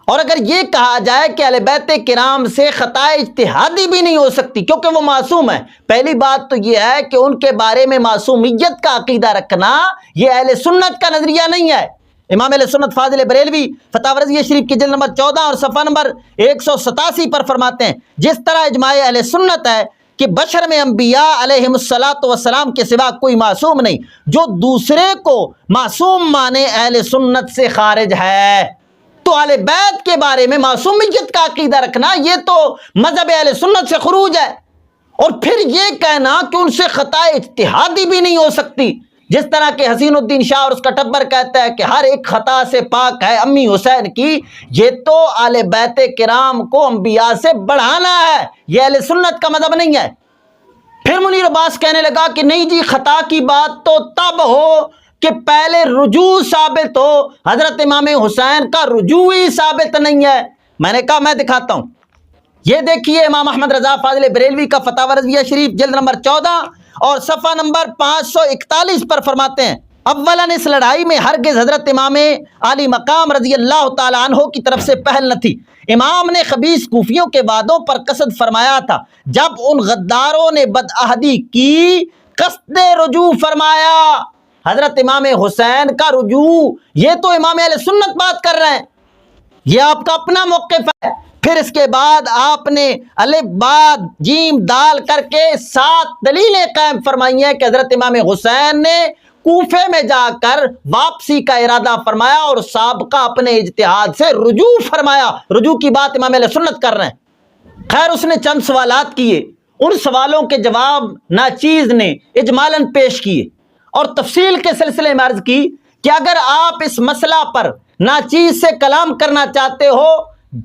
اور اگر یہ کہا جائے کہ اہل بیت کرام سے خطا اجتہادی بھی نہیں ہو سکتی کیونکہ وہ معصوم ہے، پہلی بات تو یہ ہے کہ ان کے بارے میں معصومیت کا عقیدہ رکھنا یہ اہل سنت کا نظریہ نہیں ہے۔ امام اہل سنت فاضل بریلوی فتاوی رضویہ شریف کی جلد نمبر 14 اور صفحہ نمبر 187 پر فرماتے ہیں جس طرح اجماع اہل سنت ہے کہ بشر میں انبیاء علیہم السلام کے سوا کوئی معصوم نہیں، جو دوسرے کو معصوم مانے اہل سنت سے خارج ہے۔ تو اہل بیت کے بارے میں معصومیت کا عقیدہ رکھنا یہ تو مذہب اہل سنت سے خروج ہے، اور پھر یہ کہنا کہ ان سے خطا اجتہادی بھی نہیں ہو سکتی، جس طرح کہ حسین الدین شاہ اور اس کا ٹبر کہتا ہے کہ ہر ایک خطا سے پاک ہے امی حسین کی، یہ تو اہل بیت کرام کو انبیاء سے بڑھانا ہے، یہ اہل سنت کا مذہب نہیں ہے۔ پھر منیر عباس کہنے لگا کہ نہیں جی خطا کی بات تو تب ہو کہ پہلے رجوع ثابت ہو، حضرت امام حسین کا رجوع ہی ثابت نہیں ہے۔ میں نے کہا میں دکھاتا ہوں، یہ دیکھیے امام احمد رضا فاضل بریلوی کا فتاوی رضویہ شریف جلد نمبر 14 اور صفحہ نمبر 541 پر فرماتے ہیں اولاً اس لڑائی میں ہرگز حضرت امام علی مقام رضی اللہ تعالی عنہ کی طرف سے پہل نہ تھی، امام نے خبیث کوفیوں کے وعدوں پر قصد فرمایا تھا، جب ان غداروں نے بدعہدی کی قصد رجوع فرمایا۔ حضرت امام حسین کا رجوع یہ تو امام اہل سنت بات کر رہے ہیں، یہ آپ کا اپنا موقف ہے۔ پھر اس کے بعد آپ نے الف باد جیم دال کر کے 7 دلیلیں قائم فرمائی ہیں کہ حضرت امام حسین نے کوفے میں جا کر واپسی کا ارادہ فرمایا اور سابقہ اپنے اجتہاد سے رجوع فرمایا۔ رجوع کی بات امام اہل سنت کر رہے ہیں۔ خیر اس نے چند سوالات کیے، ان سوالوں کے جواب ناچیز نے اجمالاً پیش کیے اور تفصیل کے سلسلے میں عرض کی کہ اگر آپ اس مسئلہ پر ناچیز سے کلام کرنا چاہتے ہو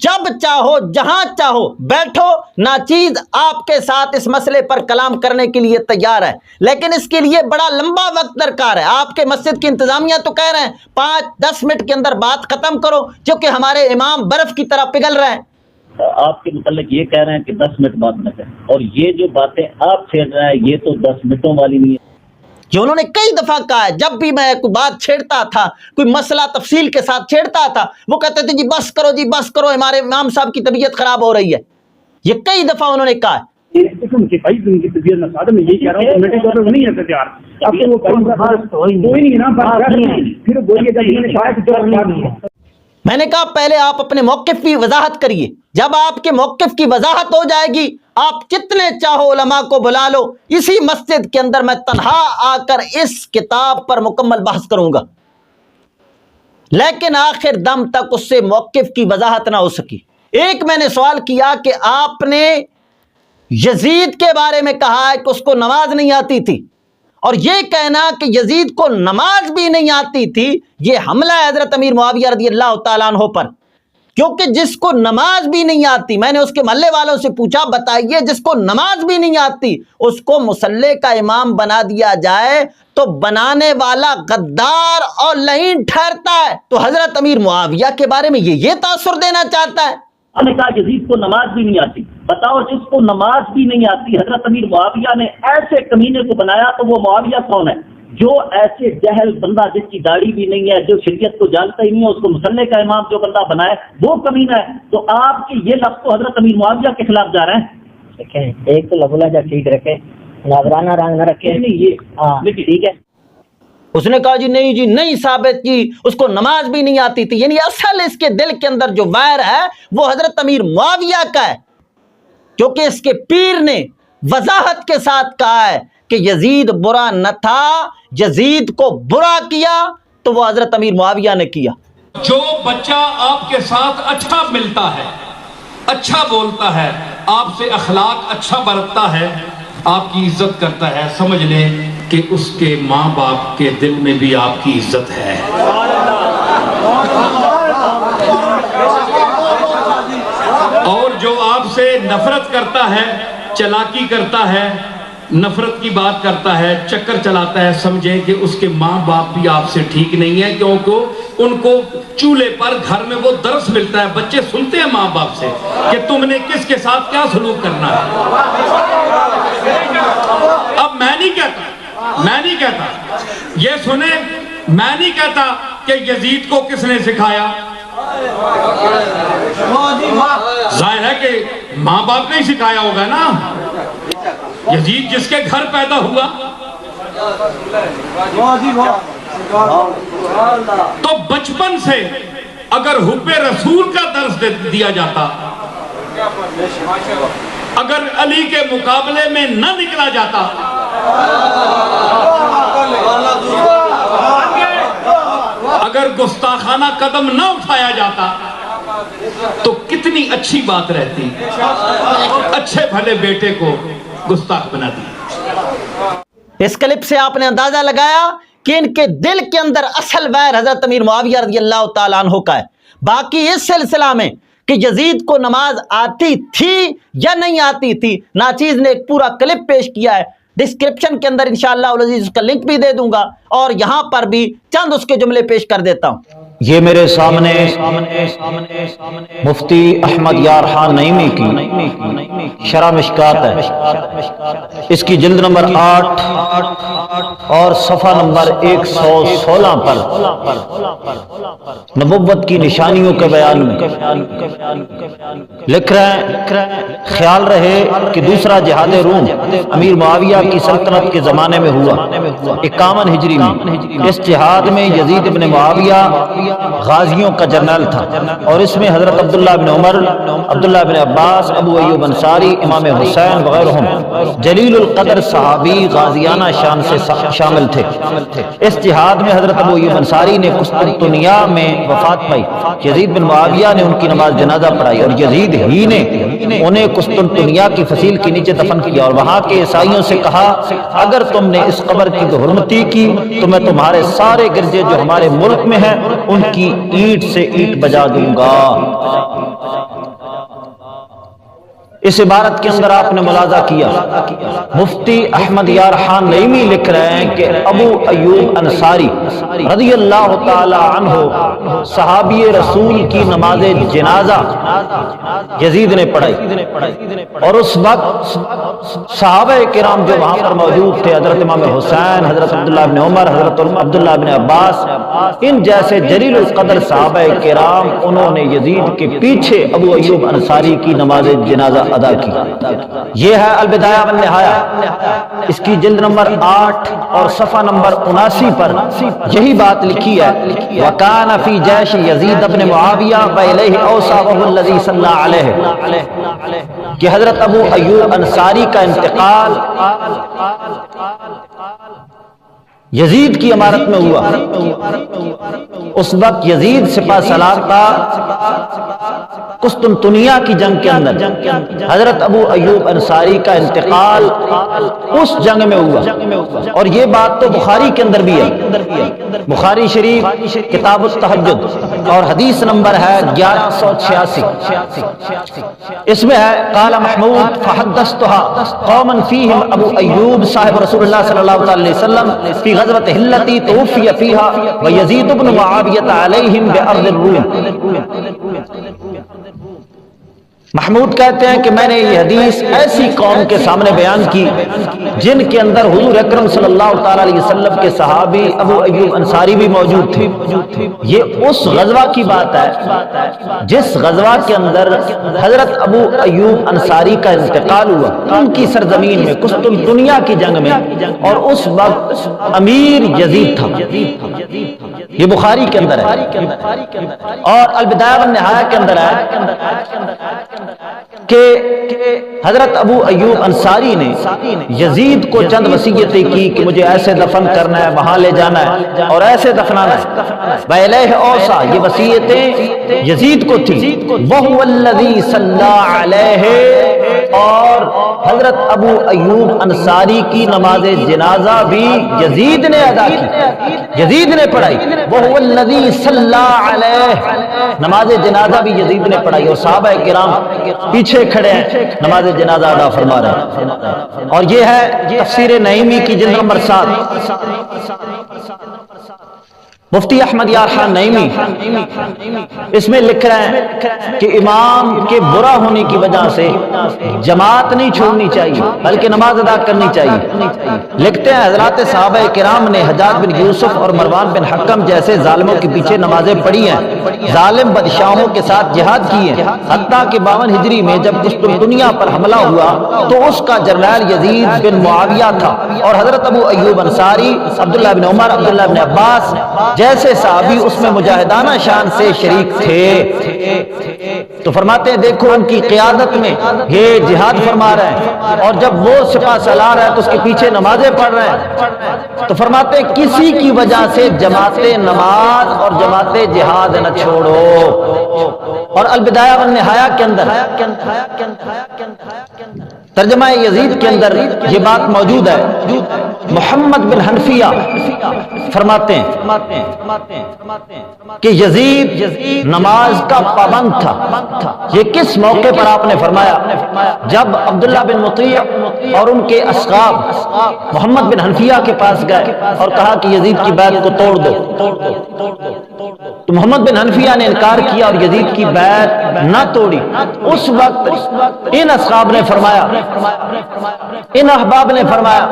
جب چاہو جہاں چاہو بیٹھو، ناچیز آپ کے ساتھ اس مسئلے پر کلام کرنے کے لیے تیار ہے، لیکن اس کے لیے بڑا لمبا وقت درکار ہے۔ آپ کے مسجد کی انتظامیہ تو کہہ رہے ہیں 5-10 منٹ کے اندر بات ختم کرو، کیونکہ ہمارے امام برف کی طرح پگھل رہے ہیں۔ آپ کے متعلق یہ کہہ رہے ہیں کہ 10 منٹ بات نہ کریں، اور یہ جو باتیں آپ چھیڑ رہے ہیں یہ تو 10 منٹوں والی نہیں ہے۔ یہ انہوں نے کئی دفعہ کہا ہے، جب بھی میں کوئی بات چھیڑتا تھا، کوئی مسئلہ تفصیل کے ساتھ چھیڑتا تھا، وہ کہتے تھے جی بس کرو، ہمارے امام صاحب کی طبیعت خراب ہو رہی ہے۔ یہ کئی دفعہ انہوں نے کہا ہے۔ بھائی ان کی طبیعت نہ میں یہی کہہ رہا ہوں کمیٹی طور پر نہیں ہے تیار، اب تو وہ کوئی نہیں نا، پھر بولیے جب انہوں نے کہا کہ میں نے کہا پہلے آپ اپنے موقف کی وضاحت کریے، جب آپ کے موقف کی وضاحت ہو جائے گی آپ جتنے چاہو علماء کو بلا لو، اسی مسجد کے اندر میں تنہا آ کر اس کتاب پر مکمل بحث کروں گا، لیکن آخر دم تک اس سے موقف کی وضاحت نہ ہو سکی۔ ایک میں نے سوال کیا کہ آپ نے یزید کے بارے میں کہا ہے کہ اس کو نماز نہیں آتی تھی، اور یہ کہنا کہ یزید کو نماز بھی نہیں آتی تھی یہ حملہ ہے حضرت امیر معاویہ رضی اللہ تعالیٰ عنہ پر، کیونکہ جس کو نماز بھی نہیں آتی، میں نے اس کے محلے والوں سے پوچھا بتائیے جس کو نماز بھی نہیں آتی اس کو مصلی کا امام بنا دیا جائے تو بنانے والا غدار اور لعین ٹھہرتا ہے، تو حضرت امیر معاویہ کے بارے میں یہ تاثر دینا چاہتا ہے۔ ہم نے کہا یزید کو نماز بھی نہیں آتی، بتاؤ جس کو نماز بھی نہیں آتی حضرت امیر معاویہ نے ایسے کمینے کو بنایا تو وہ معاویہ کون ہے؟ جو ایسے جہل بندہ جس کی داڑھی بھی نہیں ہے، جو شریعت کو جانتا ہی نہیں ہے، اس کو مصلی کا امام جو بندہ بنائے وہ کمینہ ہے، تو آپ کے یہ لفظ تو حضرت امیر معاویہ کے خلاف جا رہے ہیں۔ دیکھیں ایک تو لب لہجہ ٹھیک رکھے، ناظرانہ رنگ نہ رکھے، نہیں یہ ٹھیک ہے۔ اس نے کہا جی نہیں ثابت کی، اس کو نماز بھی نہیں آتی تھی، یعنی اصل اس کے دل کے اندر جو وائر ہے وہ حضرت امیر معاویہ کا ہے، کیونکہ اس کے پیر نے وضاحت کے ساتھ کہا ہے کہ یزید برا نہ تھا، یزید کو برا کیا تو وہ حضرت امیر معاویہ نے کیا۔ جو بچہ آپ کے ساتھ اچھا ملتا ہے، اچھا بولتا ہے، آپ سے اخلاق اچھا برتتا ہے، آپ کی عزت کرتا ہے، سمجھ لیں کہ اس کے ماں باپ کے دل میں بھی آپ کی عزت ہے۔ اور جو آپ سے نفرت کرتا ہے، چلاکی کرتا ہے، نفرت کی بات کرتا ہے، چکر چلاتا ہے، سمجھیں کہ اس کے ماں باپ بھی آپ سے ٹھیک نہیں ہے، کیونکہ ان کو چولہے پر گھر میں وہ درس ملتا ہے، بچے سنتے ہیں ماں باپ سے کہ تم نے کس کے ساتھ کیا سلوک کرنا ہے۔ اب میں نہیں کہتا یہ سنیں، میں نہیں کہتا کہ یزید کو کس نے سکھایا، ظاہر ہے کہ ماں باپ نے ہی سکھایا ہوگا نا۔ یزید جس کے گھر پیدا ہوا تو بچپن سے اگر حب رسول کا درس دیا جاتا، اگر علی کے مقابلے میں نہ نکلا جاتا، اگر گستاخانہ قدم نہ اٹھایا جاتا تو کتنی اچھی بات رہتی، اچھے بھلے بیٹے کو گستاخ بنا دی۔ اس کلپ سے آپ نے اندازہ لگایا کہ ان کے دل کے اندر اصل ویر حضرت امیر معاویہ رضی اللہ تعالیٰ عنہ کا ہے۔ باقی اس سلسلہ میں کہ یزید کو نماز آتی تھی یا نہیں آتی تھی، ناچیز نے ایک پورا کلپ پیش کیا ہے، ڈسکرپشن کے اندر انشاءاللہ العزیز اس کا لنک بھی دے دوں گا، اور یہاں پر بھی چند اس کے جملے پیش کر دیتا ہوں۔ یہ میرے سامنے مفتی احمد یار خان نعیمی کی شرح مشکات ہے، اس کی جلد نمبر 8 اور صفحہ نمبر 116 پر نبوت کی نشانیوں کے بیان میں لکھ رہے ہیں، خیال رہے کہ دوسرا جہاد روم امیر معاویہ کی سلطنت کے زمانے میں ہوا 51 ہجری میں۔ اس جہاد میں یزید ابن معاویہ غازیوں کا جنرل تھا، اور اس میں حضرت عبداللہ بن عمر، عبداللہ بن عباس، ابو ایوب انصاری، امام حسین وغیرہ جلیل القدر صحابی غازیانہ شان سے شامل تھے۔ اس جہاد میں حضرت ابو ایوب انصاری نے قسطنطنیہ میں وفات پائی، یزید بن معاویہ نے ان کی نماز جنازہ پڑھائی، اور یزید ہی نے انہیں قسطنطنیہ کی فصیل کے نیچے دفن کیا، اور وہاں کے عیسائیوں سے کہا اگر تم نے اس قبر کی حرمتی کی تو میں تمہارے سارے گرجے جو ہمارے ملک میں ہیں ان کی اینٹ سے اینٹ بجا دوں گا۔ اس عبارت کے اندر آپ نے ملاحظہ کیا مفتی احمد یار خان نعیمی لکھ رہے ہیں کہ ابو ایوب انصاری رضی اللہ تعالی عنہ صحابی رسول کی نماز جنازہ یزید نے پڑھائی، اور اس وقت صحابہ کرام جو وہاں پر موجود تھے، حضرت امام حسین، حضرت عبداللہ بن عمر، حضرت عبداللہ بن عباس، ان جیسے جلیل القدر صحابہ کرام، انہوں نے یزید کے پیچھے ابو ایوب انصاری کی نماز جنازہ ادا کی. یہ ہے البدایہ والنہایہ، اس کی جلد نمبر 8 اور صفحہ نمبر 79 پر یہی بات لکھی ہے. وَكَانَ فِي جَيْشِ يَزِيدَ بْنِ مُعَاوِيَةَ وَإِلَيْهِ أَوْصَى وَهُوَ الَّذِي صَلَّى عَلَيْهِ، کہ حضرت ابو ایوب انصاری کا انتقال یزید کی امارت میں ہوا. اس وقت یزید سپہ سالار تھا قسطنطنیہ کی جنگ کے اندر. حضرت ابو ایوب انصاری کا انتقال اس جنگ میں ہوا، اور یہ بات تو بخاری کے اندر بھی ہے. بخاری شریف کتاب التہجد اور حدیث نمبر ہے 1186. اس میں ہے قال محمود فحدثتها قوما فيهم ابو ایوب صاحب رسول اللہ صلی اللہ علیہ وسلم فی غزوۃ التي توفي فيها ويزيد بن معاوية عليهم بأرض الروم. محمود کہتے ہیں کہ میں نے یہ حدیث ایسی قوم کے سامنے بیان کی جن کے اندر حضور اکرم صلی اللہ تعالی علیہ وسلم کے صحابی ابو ایوب انصاری بھی موجود تھے. یہ اس غزوہ کی بات ہے جس غزوہ کے اندر حضرت ابو ایوب انصاری کا انتقال ہوا ان کی سرزمین میں قسطنطنیہ کی جنگ میں، اور اس وقت امیر یزید تھا. یہ بخاری کے اندر ہے اور البدایہ والنہایہ کے اندر ہے کہ حضرت ابو ایوب انصاری نے یزید کو چند وصیتیں کی کہ مجھے ایسے دفن کرنا ہے، وہاں لے جانا ہے اور ایسے دفنانا ہے. وَإِلَيْهِ أَوْصَى، یہ وصیتیں یزید کو تھی. وَهُوَ الَّذِي صَلَّى عَلَيْهِ، اور حضرت ابو ایوب انصاری کی نماز جنازہ بھی یزید نے ادا کی، یزید نے پڑھائی. وَهُوَ الَّذِي صَلَّى عَلَيْهِ، نماز جنازہ بھی یزید نے پڑھائی، اور صحابہ کرام پیچھے کھڑے ہیں نماز جنازہ ادا فرما رہے ہیں. اور یہ ہے تفسیر نعیمی کی جلد نمبر 7. مفتی احمد یار خان نعیمی اس میں لکھ رہے ہیں کہ امام کے برا ہونے کی وجہ سے جماعت نہیں چھوڑنی چاہیے بلکہ نماز ادا کرنی چاہیے. لکھتے ہیں حضرات صحابہ کرام نے حجاج بن یوسف اور مروان بن حکم جیسے ظالموں کے پیچھے نمازیں پڑھی ہیں، ظالم بدشاہوں کے ساتھ جہاد کیے ہیں، حتیٰ کہ 52 ہجری میں جب قسطنطنیہ پر حملہ ہوا تو اس کا جنرل یزید بن معاویہ تھا، اور حضرت ابو ایوب انصاری، عبداللہ بن عمر، عبداللہ بن عباس جیسے صحابی اس میں مجاہدانہ شان سے شریک تھے. تو فرماتے ہیں دیکھو ان کی قیادت میں یہ جہاد فرما رہے ہیں، اور جب وہ سپہ سالار ہے تو اس کے پیچھے نمازیں پڑھ رہے ہیں. تو فرماتے ہیں کسی کی وجہ سے جماعت نماز اور جماعت جہاد نہ چھوڑو. اور البدایہ والنہایہ کے اندر ترجمہ یزید کے اندر یہ بات موجود ہے. محمد بن حنفیہ فرماتے ہیں کہ یزید نماز کا پابند تھا. یہ کس موقع پر آپ نے فرمایا؟ جب عبداللہ بن مطیع اور ان کے اصحاب محمد بن حنفیہ کے پاس گئے اور کہا کہ یزید کی بیعت کو توڑ دو، تو محمد بن حنفیہ نے انکار کیا اور یزید کی بیعت نہ توڑی. اس وقت ان اصحاب نے فرمایا، ان احباب نے فرمایا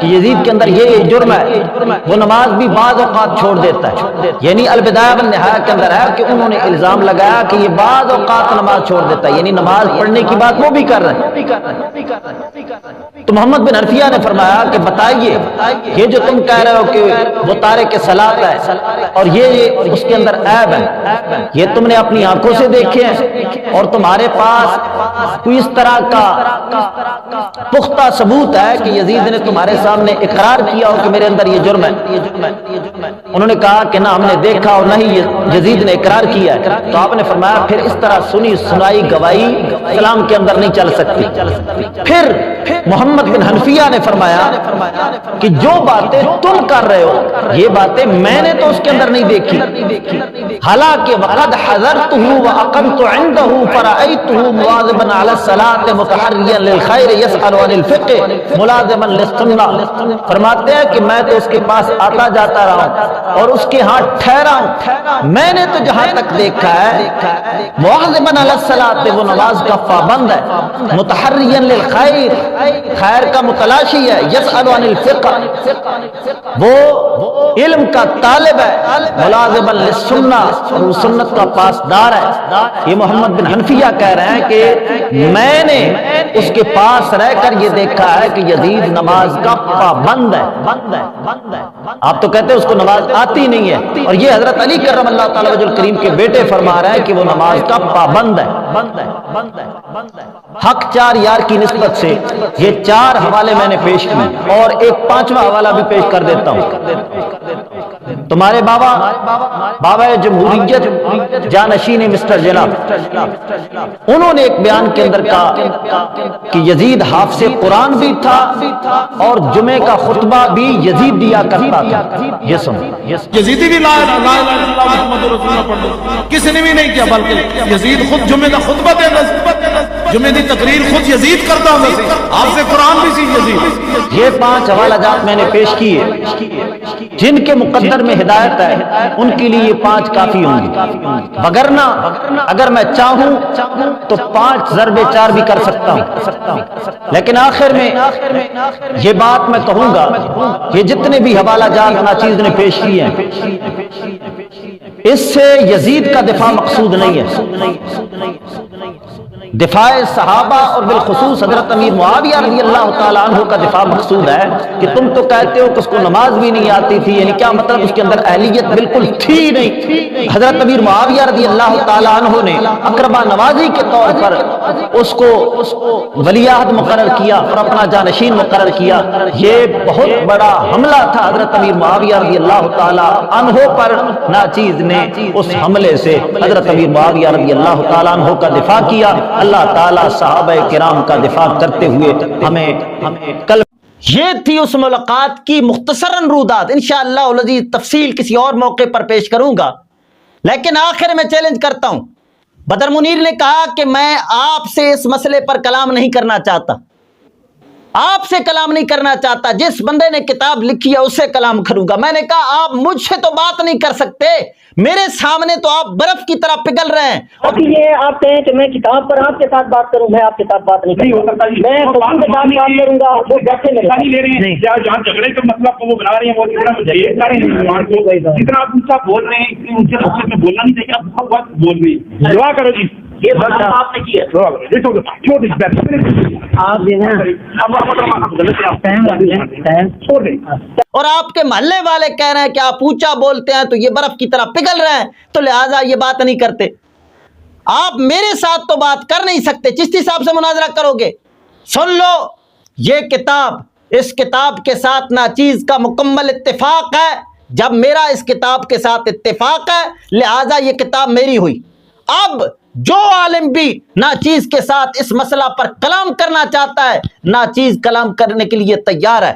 کہ یزید کے اندر یہ جرم ہے، وہ نماز بھی بعض اوقات چھوڑ دیتا ہے. یعنی البدایہ والنہایہ کے اندر ہے کہ انہوں نے الزام لگایا کہ یہ بعض اوقات نماز چھوڑ دیتا ہے، یعنی نماز پڑھنے کی بات وہ بھی کر رہے ہیں. تو محمد بن حنفیہ نے فرمایا کہ بتائیے یہ جو تم کہہ رہے ہو کہ وہ تارک صلاۃ ہے اور یہ اس کے اندر عیب ہے، یہ تم نے اپنی آنکھوں سے دیکھے ہیں اور تمہارے پاس کوئی اس طرح کا پختہ ثبوت ہے کہ یزید نے تمہارے سامنے اقرار کیا ہو کہ میرے اندر یہ جرم ہے؟ انہوں نے کہا کہ نہ ہم نے دیکھا اور نہ ہی یزید نے اقرار کیا ہے. تو آپ نے فرمایا پھر اس طرح سنی سنائی گواہی اسلام کے اندر نہیں چل سکتی. پھر محمد بن حنفیہ نے فرمایا کہ جو باتیں تم کر رہے ہو یہ باتیں میں نے تو اس کے اندر نہیں دیکھی، حالانکہ وقد حضرته واقمت عنده فرأيته مواظبا على الصلاة متحريا للخير يسأل عن الفقه ملازما للسنة. فرماتے ہیں کہ میں تو اس کے پاس پاس آتا جاتا رہا ہوں اور اس کے ہاں ٹھہرا ہوں، میں نے تو جہاں تک دیکھا ہے مواظباً علی الصلاۃ، وہ نماز کا پابند ہے، متحریا للخیر، خیر کا متلاشی ہے، یسأل عن الفقہ، وہ علم کا طالب ہے، ملازما للسنہ، اور وہ سنت کا پاسدار ہے۔ یہ محمد بن حنفیہ کہہ رہے ہیں کہ میں نے اس کے پاس رہ کر یہ دیکھا ہے کہ یزید نماز کا پابند ہے۔ آپ تو کہتے ہیں اس کو نماز آتی نہیں ہے، اور یہ حضرت علی کرم اللہ تعالی وجہ الکریم کے بیٹے فرما رہے ہیں کہ وہ نماز کا پابند ہے۔ حق چار یار کی نسبت سے یہ 4 حوالے میں نے پیش کیے، اور ایک 5واں حوالہ بھی پیش کر دیتا ہوں۔ تمہارے بابا جمہوریت جانشین مسٹر جلا، انہوں نے ایک بیان کے اندر کہا کہ یزید حافظ قرآن بھی تھا اور جمعے کا خطبہ بھی یزید دیا کرتا تھا۔ یہ سنو، یزیدی بھی لا الہ الا اللہ محمد رسول اللہ پڑھ دو، کسی نے بھی نہیں کیا، بلکہ یزید خود جمعے کا خطبہ دیتا، جمعے کی تقریر خود یزید کرتا ہوں، آپ سے قرآن بھی سی یزید۔ یہ 5 حوالہ جات میں نے پیش کیے، جن کے مقدر میں ہدایت ہے ان کے لیے یہ 5 کافی ہوں گے، وگرنہ اگر میں چاہوں تو 5 ضرب 4 بھی کر سکتا ہوں۔ لیکن آخر میں یہ بات میں کہوں گا، یہ جتنے بھی حوالہ جات ناچیز نے پیش کیے ہیں، اس سے یزید کا دفاع مقصود نہیں ہے، دفاع صحابہ اور بالخصوص حضرت امیر معاویہ رضی اللہ تعالیٰ عنہ کا دفاع مقصود ہے کہ تم تو کہتے ہو کہ اس کو نماز بھی نہیں آتی تھی، یعنی کیا مطلب اس کے اندر اہلیت بالکل تھی نہیں۔ حضرت امیر معاویہ رضی اللہ تعالیٰ عنہ نے اقربا نوازی کے طور پر اس کو ولی عہد مقرر کیا اور اپنا جانشین مقرر کیا۔ یہ بہت بڑا حملہ تھا حضرت امیر معاویہ رضی اللہ تعالیٰ عنہ پر، ناچیز نے اس حملے سے حضرت امیر معاویہ رضی اللہ تعالیٰ عنہ کا دفاع کیا۔ اللہ تعالیٰ صحابہ کرام کا دفاع کرتے ہوئے ہمیں کل۔ یہ تھی اس ملاقات کی مختصراً رودات، انشاءاللہ العزیز تفصیل کسی اور موقع پر پیش کروں گا، لیکن آخر میں چیلنج کرتا ہوں۔ بدر منیر نے کہا کہ میں آپ سے اس مسئلے پر کلام نہیں کرنا چاہتا، آپ سے کلام نہیں کرنا چاہتا، جس بندے نے کتاب لکھی ہے اس سے کلام کروں گا۔ میں نے کہا آپ مجھ سے تو بات نہیں کر سکتے، میرے سامنے تو آپ برف کی طرح پگھل رہے ہیں۔ ابھی یہ آپ کہیں کہ میں کتاب پر آپ کے ساتھ بات کروں، میں آپ کے ساتھ بات نہیں ہو کروں سکتا جی، میں قرآن کے ساتھ بات کروں گا، وہ بیٹھے میرے نہیں لے رہے ہیں، جہاں جھگڑے کا مطلب کو وہ بنا رہے ہیں، وہ جتنا جتنا آپ اونچا بول رہے ہیں اتنے اونچے لفظ میں بولنا نہیں چاہیے، آپ بہت بات بول رہے ہیں۔ دعا کرو جی، یہ بات آپ نے کی ہے۔ آپ جو ہے اور آپ کے محلے والے کہہ رہے ہیں کہ آپ اونچا بولتے ہیں تو یہ برف کی طرح پگھل رہے ہیں، تو لہٰذا یہ بات نہیں کرتے۔ آپ میرے ساتھ تو بات کر نہیں سکتے، چشتی صاحب سے مناظرہ کرو گے؟ سن لو، یہ کتاب، اس کتاب کے ساتھ ناچیز کا مکمل اتفاق ہے۔ جب میرا اس کتاب کے ساتھ اتفاق ہے لہٰذا یہ کتاب میری ہوئی۔ اب جو عالم بھی ناچیز کے ساتھ اس مسئلہ پر کلام کرنا چاہتا ہے، ناچیز کلام کرنے کے لیے تیار ہے۔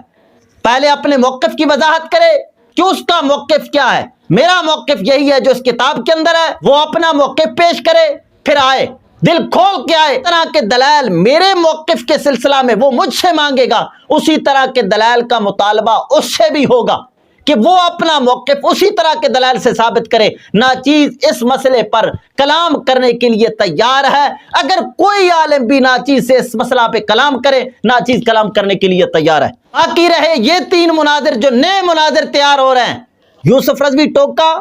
پہلے اپنے موقف کی وضاحت کرے کہ اس کا موقف کیا ہے۔ میرا موقف یہی ہے جو اس کتاب کے اندر ہے، وہ اپنا موقف پیش کرے، پھر آئے دل کھول کے آئے۔ اس طرح کے دلائل میرے موقف کے سلسلہ میں وہ مجھ سے مانگے گا، اسی طرح کے دلائل کا مطالبہ اس سے بھی ہوگا کہ وہ اپنا موقف اسی طرح کے دلائل سے ثابت کرے۔ ناچیز اس مسئلے پر کلام کرنے کے لیے تیار ہے۔ اگر کوئی عالم بھی ناچیز سے اس مسئلہ پہ کلام کرے، ناچیز کلام کرنے کے لیے تیار ہے۔ باقی رہے یہ 3 مناظر جو نئے مناظر تیار ہو رہے ہیں، یوسف رضوی ٹوکا،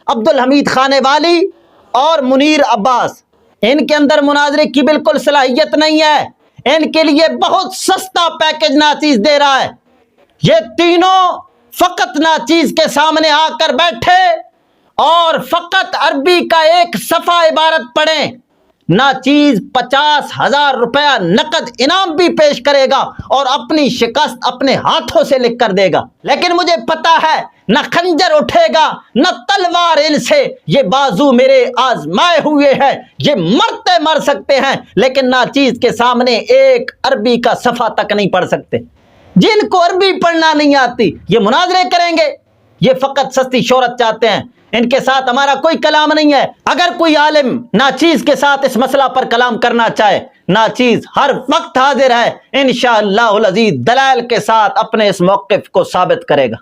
عبدالحمید خانے والی اور منیر عباس، ان کے اندر مناظرے کی بالکل صلاحیت نہیں ہے۔ ان کے لیے بہت سستا پیکج ناچیز دے رہا ہے۔ یہ تینوں فقط ناچیز کے سامنے آ کر بیٹھے اور فقط عربی کا ایک صفحہ عبارت پڑھیں، ناچیز 50,000 روپیہ نقد انعام بھی پیش کرے گا اور اپنی شکست اپنے ہاتھوں سے لکھ کر دے گا۔ لیکن مجھے پتا ہے نہ خنجر اٹھے گا نہ تلوار ان سے، یہ بازو میرے آزمائے ہوئے ہیں، یہ مرتے مر سکتے ہیں لیکن ناچیز کے سامنے ایک عربی کا صفحہ تک نہیں پڑھ سکتے۔ جن کو عربی پڑھنا نہیں آتی یہ مناظرے کریں گے، یہ فقط سستی شہرت چاہتے ہیں۔ ان کے ساتھ ہمارا کوئی کلام نہیں ہے۔ اگر کوئی عالم ناچیز کے ساتھ اس مسئلہ پر کلام کرنا چاہے، ناچیز ہر وقت حاضر ہے، انشاءاللہ العزیز دلائل کے ساتھ اپنے اس موقف کو ثابت کرے گا۔